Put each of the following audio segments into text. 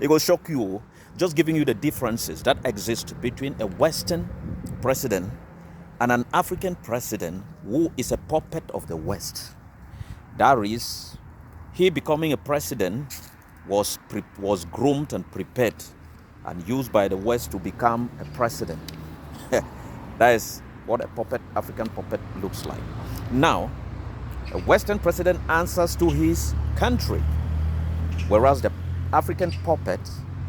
It will shock you, just giving you the differences that exist between a Western president and an African president who is a puppet of the West. That is, he becoming a president was groomed and prepared and used by the West to become a president. That is what a puppet, African puppet, looks like. Now, a Western president answers to his country, whereas the African puppet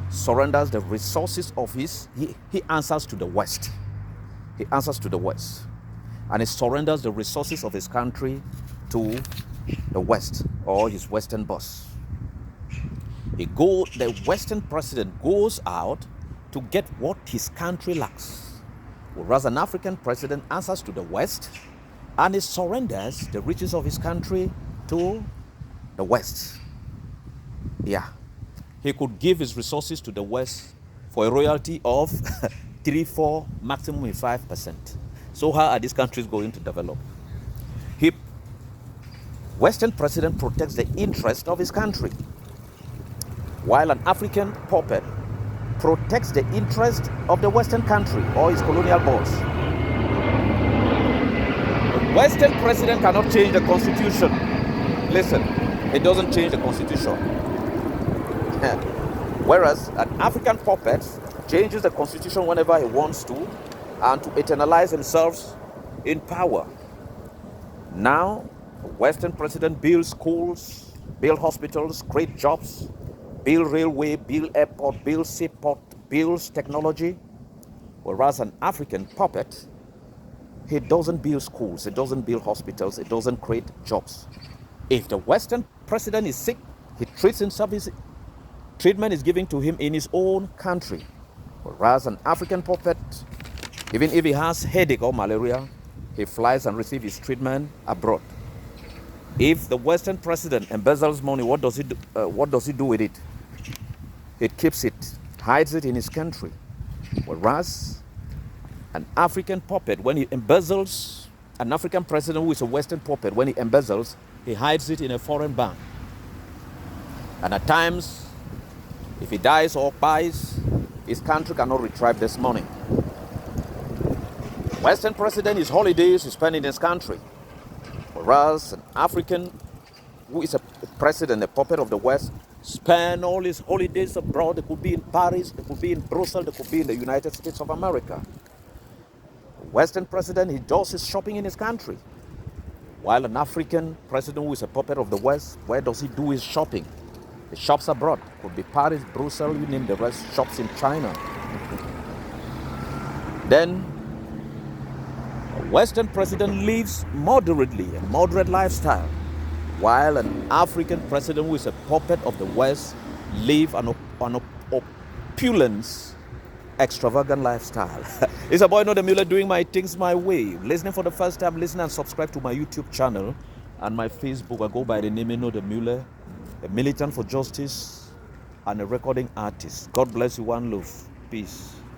surrenders the resources of his, he answers to the West. He answers to the West. And he surrenders the resources of his country to the West, or his Western boss. The Western president goes out to get what his country lacks, whereas an African president answers to the West and he surrenders the riches of his country to the West. Yeah. He could give his resources to the West for a royalty of 3, 4, maximum 5%. So how are these countries going to develop? Western president protects the interest of his country, while an African puppet protects the interest of the Western country or his colonial boss. The Western president cannot change the constitution. Listen, it doesn't change the constitution. Whereas an African puppet changes the constitution whenever he wants to and to eternalize himself in power. Now, the Western president builds schools, builds hospitals, creates jobs, builds railway, builds airport, builds seaport, builds technology. Whereas an African puppet, he doesn't build schools, he doesn't build hospitals, he doesn't create jobs. If the Western president is sick, he treats himself. Treatment is given to him in his own country, whereas an African puppet, even if he has headache or malaria, he flies and receives his treatment abroad. If the Western president embezzles money, what does he do with it? He keeps it, hides it in his country, whereas an African puppet, when he embezzles, an African president who is a Western puppet, when he embezzles, he hides it in a foreign bank. And at times, if he dies or buys, his country cannot retrieve this money. Western president, his holidays, he spends in his country. Whereas an African who is a president, a puppet of the West, spend all his holidays abroad. It could be in Paris, it could be in Brussels, it could be in the United States of America. A Western president, he does his shopping in his country. While an African president who is a puppet of the West, where does he do his shopping? He shops abroad. Could be Paris, Brussels, you name the rest, shops in China. Then a Western president lives moderately, a moderate lifestyle, while an African president who is a puppet of the West lives an opulence, extravagant lifestyle. It's a boy, Enow De Muller, doing my things my way. Listening for the first time, listen and subscribe to my YouTube channel and my Facebook. I go by the name Enow De Muller, a militant for justice and a recording artist. God bless you, one love. Peace.